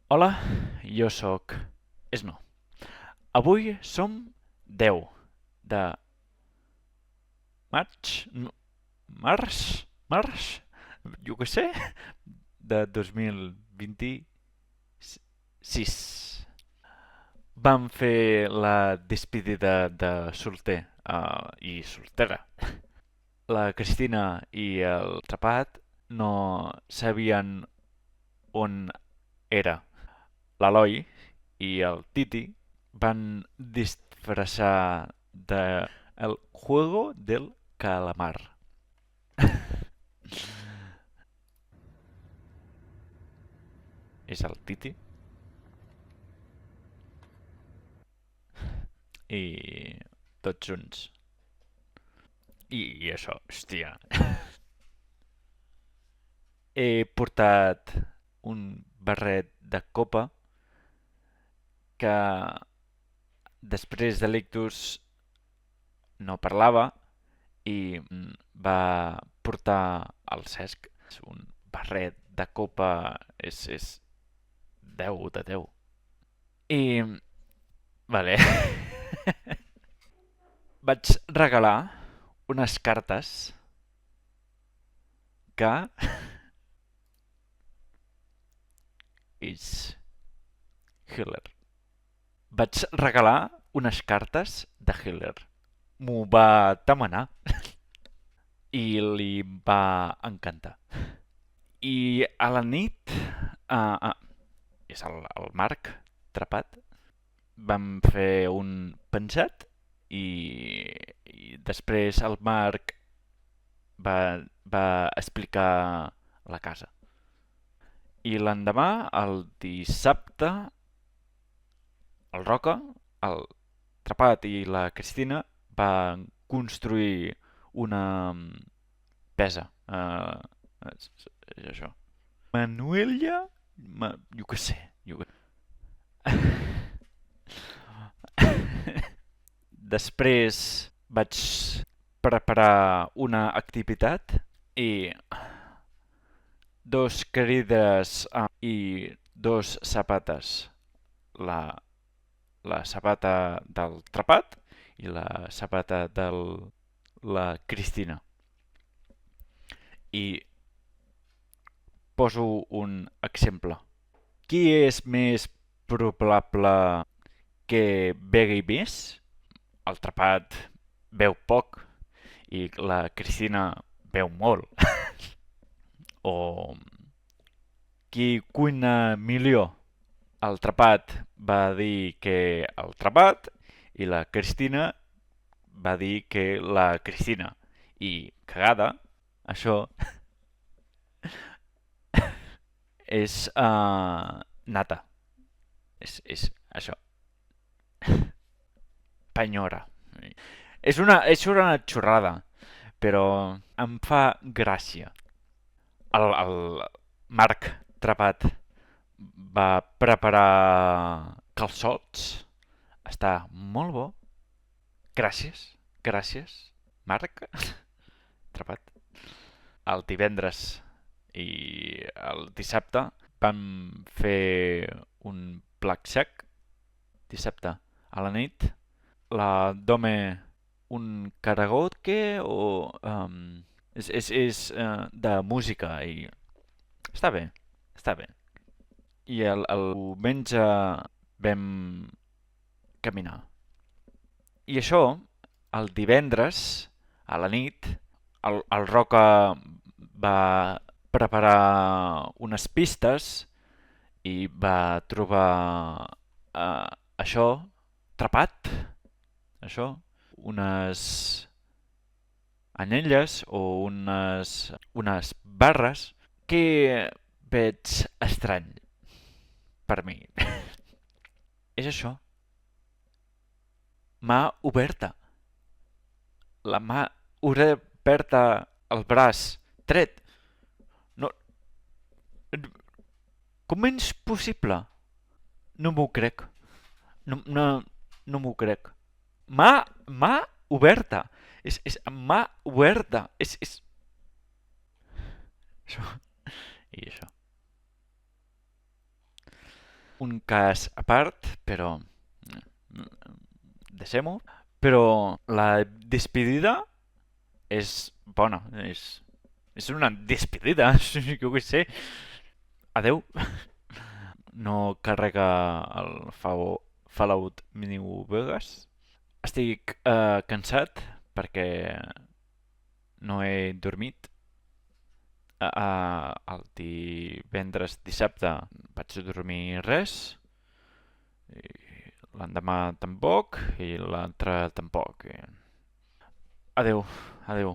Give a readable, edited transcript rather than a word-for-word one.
Hola, jo sóc Esno. Avui som 10 de maig, març, jo què sé, de 2026. Vam fer la despedida de solter i soltera. La Cristina i el Trapat no sabien on era. L'Eloi i el Titi van disfressar de el juego del calamar. És el Titi i tots junts. I això, hòstia. He portat un barret de copa que després de l'ictus no parlava i va portar al Cesc. Un barret de copa és 10 de 10. I, vale, vaig regalar unes cartes que és Hitler. Vaig regalar unes cartes de Hitler. M'ho va demanar i li va encantar. I a la nit, és el Marc Trapat, vam fer un pensat i després el Marc va explicar la casa. I l'endemà, el dissabte, el Roca, el Trapat i la Cristina van construir una pesa. És això. Manuella? Jo què sé. Després vaig preparar una activitat i dos querides i dos sabates. La sabata del Trapat i la sabata de la Cristina. I poso un exemple. Qui és més probable que begui més? El Trapat beu poc i la Cristina beu molt. O qui cuina millor? El Trapat va dir que el Trapat i la Cristina va dir que la Cristina. I cagada, això és nata. És això. Penyora. És una xorrada, però em fa gràcia. El Marc Trapat va preparar calçots. Està molt bo. Gràcies, Marc Trapat. El divendres i el dissabte vam fer un blackjack. Dissabte a la nit. La Dome un karaoke o és de música i està bé, està bé. I el diumenge vam caminar. I això, el divendres a la nit, el Roca va preparar unes pistes i va trobar això, Trapat, això, unes anelles o unes barres que veig estrany per mi. És això. Mà oberta. La mà oberta, el braç tret. No, com és possible? No m'ho crec. No m'ho crec. Mà oberta. És mà oberta. És... Això. I això. un cas a part, però deixem-ho. Però la despedida és bona, és una despedida, jo què sé. Adeu. No carrega el Fallout New Vegas. Estic cansat perquè no he dormit. El divendres, dissabte vaig dormir res, i l'endemà tampoc i l'altre tampoc. Adeu, adeu.